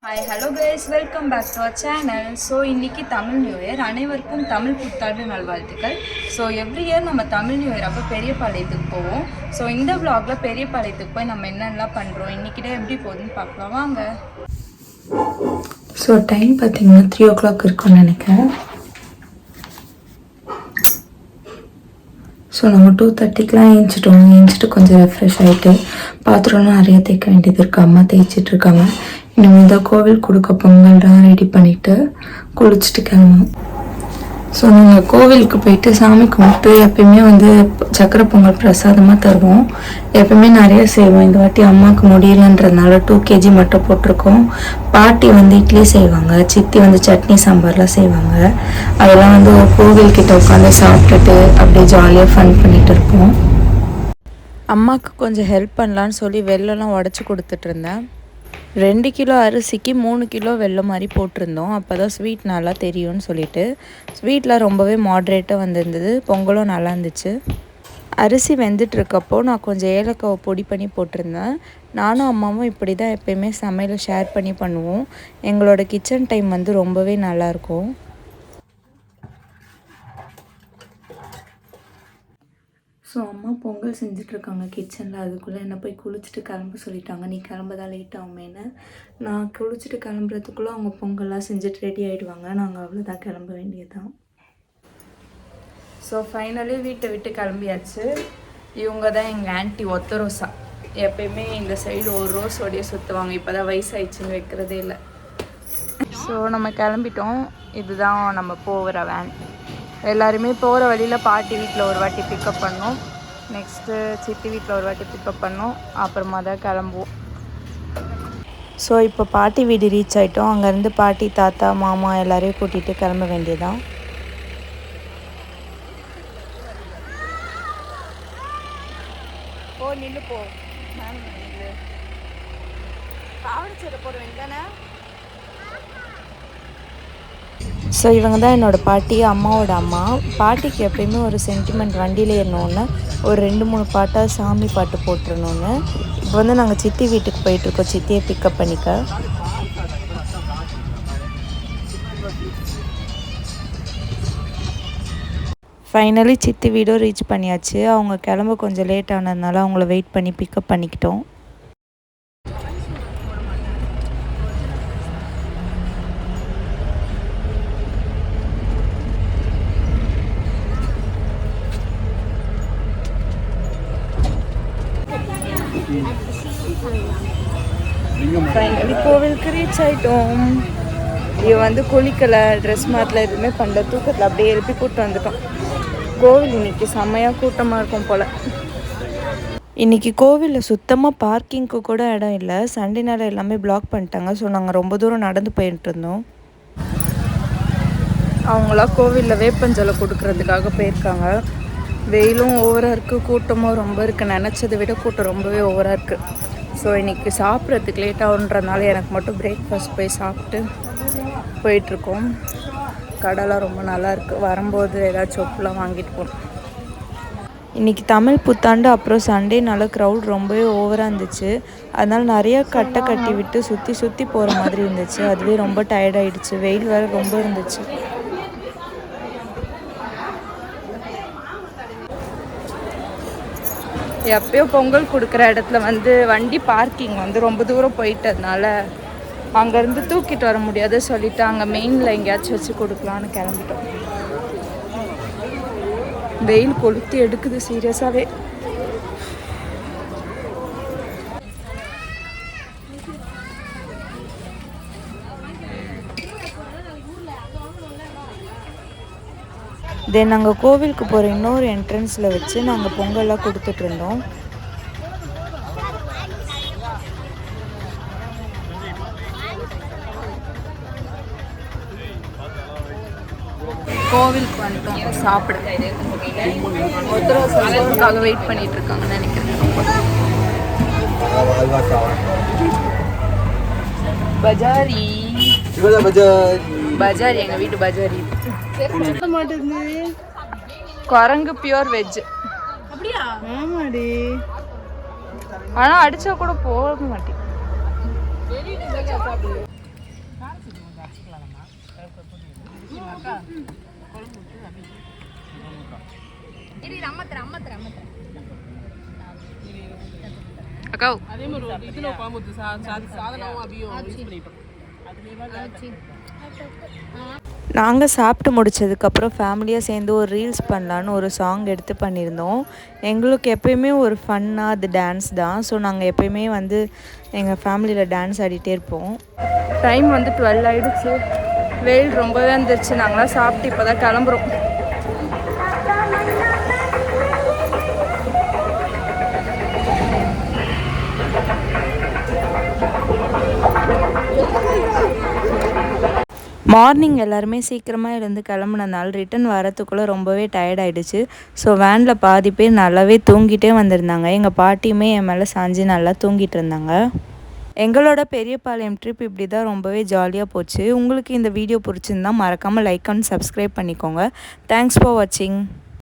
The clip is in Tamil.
Hi hello guys, welcome back to our channel. So இன்றைக்கி தமிழ் நியூ இயர். அனைவருக்கும் தமிழ் புத்தாண்டு நல்வாழ்த்துக்கள். ஸோ எவ்ரி இயர் நம்ம தமிழ் நியூ இயர் அப்போ பெரியபாளையத்துக்கு போவோம். ஸோ இந்த விலாகில் பெரியபாளையத்துக்கு போய் நம்ம என்னென்னலாம் பண்ணுறோம், இன்றைக்கிட்டே எப்படி போகுதுன்னு பார்க்கலாம் வாங்க. ஸோ டைம் பார்த்தீங்கன்னா 3 o'clock இருக்கும்னு நினைக்கிறேன். ஸோ நம்ம 2:30க்கெலாம் ஏஞ்சிட்டு கொஞ்சம் ரெஃப்ரெஷ் ஆகிட்டு பாத்திரம்லாம் நிறைய தேய்க்க வேண்டியது இருக்குது. அம்மா தேய்ச்சிட்ருக்காங்க. இனிமேல் தான் கோவில் கொடுக்க பொங்கல்லாம் ரெடி பண்ணிவிட்டு குளிச்சுட்டு கிளம்பணும். ஸோ நாங்கள் கோவிலுக்கு போயிட்டு சாமி கும்பிட்டு எப்பயுமே சக்கரை பொங்கல் பிரசாதமாக தருவோம். எப்பயுமே நிறைய செய்வோம். இந்த வாட்டி அம்மாவுக்கு முடியலன்றதுனால 2 kg மட்டும் போட்டிருக்கோம். பாட்டி இட்லி செய்வாங்க, சித்தி சட்னி சாம்பார்லாம் செய்வாங்க. அதெல்லாம் கோவில்கிட்ட உட்காந்து சாப்பிட்டுட்டு அப்படியே ஜாலியாக ஃபன் பண்ணிகிட்டு இருப்போம். அம்மாவுக்கு கொஞ்சம் ஹெல்ப் பண்ணலான்னு சொல்லி வெள்ளம்லாம் உடச்சி கொடுத்துட்டு இருந்தேன். 2 கிலோ அரிசிக்கு 3 கிலோ வெல்லம் மாதிரி போட்டிருந்தோம். அப்போ தான் ஸ்வீட் நல்லா தெரியும்னு சொல்லிட்டு ஸ்வீட்டில் ரொம்பவே மாட்ரேட்டாக வந்திருந்தது. பொங்கலும் நல்லா இருந்துச்சு. அரிசி வெந்துட்டுருக்கப்போ நான் கொஞ்சம் ஏலக்காவை பொடி பண்ணி போட்டிருந்தேன். நானும் அம்மாவும் இப்படி தான் எப்போயுமே சமையலை ஷேர் பண்ணி பண்ணுவோம். எங்களோட கிச்சன் டைம் ரொம்பவே நல்லாயிருக்கும். ஸோ அம்மா பொங்கல் செஞ்சிட்ருக்காங்க கிச்சனில். அதுக்குள்ளே என்னை போய் குளிச்சுட்டு கிளம்ப சொல்லிட்டாங்க. நீ கிளம்பதான் லேட் ஆகுமேன்னு. நான் குளிச்சுட்டு கிளம்புறதுக்குள்ளே அவங்க பொங்கல்லாம் செஞ்சுட்டு ரெடி ஆகிடுவாங்க. நாங்கள் அவ்வளோதான் கிளம்ப வேண்டியதுதான். ஸோ ஃபைனலி வீட்டை விட்டு கிளம்பியாச்சு. இவங்க தான் எங்கள் ஆன்ட்டி ஒத்த ரோஸா. எப்பயுமே இந்த சைடு ஒரு ரோஸோடைய சுற்றுவாங்க. இப்போ தான் வயசாயிடுச்சுன்னு வைக்கிறதே இல்லை. ஸோ நம்ம கிளம்பிட்டோம். இதுதான் நம்ம போகிற வேன். எல்லாருமே போகிற வழியில் பாட்டி வீட்டில் ஒரு வாட்டி பிக்கப் பண்ணோம். நெக்ஸ்ட்டு சித்தி வீட்டில் ஒரு வாட்டி பிக்கப் பண்ணோம். அப்புறமா தான் கிளம்புவோம். ஸோ இப்போ பாட்டி வீடு ரீச் ஆகிட்டோம். அங்கேருந்து பாட்டி, தாத்தா, மாமா எல்லாரையும் கூட்டிகிட்டு கிளம்ப வேண்டியதான். போ நில்லு போ காவடிச்சதை போட வேண்டியதானே. ஸோ இவங்க தான் என்னோடய பாட்டி, அம்மாவோட அம்மா. பாட்டிக்கு எப்பயுமே ஒரு சென்டிமெண்ட் வண்டியில் ஏறணுன்னு ஒரு 2-3 பாட்டாக சாமி பாட்டு போட்டுருணுன்னு. இப்போ நாங்கள் சித்தி வீட்டுக்கு போயிட்டுருக்கோம், சித்தியை பிக்கப் பண்ணிக்க. ஃபைனலி சித்தி வீடும் ரீச் பண்ணியாச்சு. அவங்க கிளம்ப கொஞ்சம் லேட் ஆனதுனால அவங்கள வெயிட் பண்ணி பிக்கப் பண்ணிக்கிட்டோம். ஃபைனலி கோவிலுக்கு ரீச் ஆகிட்டோம். இவ குளிக்கலை, ட்ரெஸ் மாற்றல, எதுவுமே பண்ணல. தூக்கத்தில் அப்படியே எழுப்பி கூப்பிட்டு வந்துட்டோம். கோவில் இன்னைக்கு செம்மையாக கூட்டமாக இருக்கும் போல். இன்றைக்கி கோவிலில் சுத்தமாக பார்க்கிங்க்கு கூட இடம் இல்லை. சண்டேனால எல்லாமே பிளாக் பண்ணிட்டாங்க. ஸோ நாங்கள் ரொம்ப தூரம் நடந்து போயிட்டு இருந்தோம். அவங்களாம் கோவிலில் வேப்பஞ்சலை கொடுக்கறதுக்காக போயிருக்காங்க. வெயிலும் ஓவராக இருக்குது, கூட்டமும் ரொம்ப இருக்குது. நினச்சதை விட கூட்டம் ரொம்பவே ஓவராக இருக்குது. ஸோ இன்றைக்கி சாப்பிட்றதுக்கு லேட் ஆகுன்றதுனால எனக்கு மட்டும் பிரேக்ஃபாஸ்ட் போய் சாப்பிட்டு போயிட்டுருக்கோம். கடைலாம் ரொம்ப நல்லாயிருக்கு. வரும்போது ஏதாச்சும் சொப்புலாம் வாங்கிட்டு போகணும். இன்றைக்கி தமிழ் புத்தாண்டு அப்புறம் சண்டேனால க்ரௌட் ரொம்பவே ஓவராக இருந்துச்சு. அதனால் நிறையா கட்டை கட்டி விட்டு சுற்றி சுற்றி போகிற மாதிரி இருந்துச்சு. அதுவே ரொம்ப டயர்டாயிடுச்சு. வெயில் வேறு ரொம்ப இருந்துச்சு. எப்பயோ பொங்கல் கொடுக்குற இடத்துல வண்டி பார்க்கிங் ரொம்ப தூரம் போயிட்டதுனால அங்கேருந்து தூக்கிட்டு வர முடியாது சொல்லிவிட்டு அங்கே மெயினில் எங்கேயாச்சும் வச்சு கொடுக்கலான்னு கிளம்பிட்டோம். வெயில் கொளுத்தி எடுக்குது சீரியஸாகவே. தென் நாங்கள் கோவிலுக்கு போகிற இன்னொரு என்ட்ரன்ஸில் வச்சு நாங்கள் பொங்கல்லாம் கொடுத்துட்ருந்தோம். கோவிலுக்கு வந்துட்டோம் சாப்பிட. ஒருத்தர் வெயிட் பண்ணிட்டு இருக்காங்கன்னு நினைக்கிறேன். பஜாரி பஜாரி எங்கள் வீட்டு பஜாரி. குரங்கு பியூர் வெஜ். அப்படியா? ஆமாடி. ஆனால் அடித்தா கூட போக மாட்டேன். அக்கா நாங்கள் சாப்பிட்டு முடிச்சதுக்கப்புறம் ஃபேமிலியாக சேர்ந்து ஒரு ரீல்ஸ் பண்ணலான்னு ஒரு சாங் எடுத்து பண்ணியிருந்தோம். எங்களுக்கு எப்பயுமே ஒரு ஃபன்னாக அது டான்ஸ் தான். ஸோ நாங்கள் எப்பயுமே வந்து எங்கள் ஃபேமிலியில் டான்ஸ் ஆடிட்டே இருப்போம். டைம் வந்து 12 ஆகிடுச்சு. வெயில் ரொம்பவே வந்துருச்சு. நாங்களாம் சாப்பிட்டு இப்போ தான் கிளம்புறோம். மார்னிங் எல்லாருமே சீக்கிரமாக எழுந்து கிளம்புனதுனால ரிட்டன் வரத்துக்குள்ளே ரொம்பவே டயர்ட் ஆகிடுச்சு. ஸோ வேனில் பாதி பேர் நல்லாவே தூங்கிட்டே வந்திருந்தாங்க. எங்கள் பாட்டியுமே என் மேலே சாஞ்சு நல்லா தூங்கிட்டு இருந்தாங்க. எங்களோட பெரியபாளையம் ட்ரிப் இப்படி தான் ரொம்பவே ஜாலியாக போச்சு. உங்களுக்கு இந்த வீடியோ பிடிச்சிருந்தா மறக்காமல் லைக் அண்ட் சப்ஸ்கிரைப் பண்ணிக்கோங்க. தேங்க்ஸ் ஃபார் வாட்சிங்.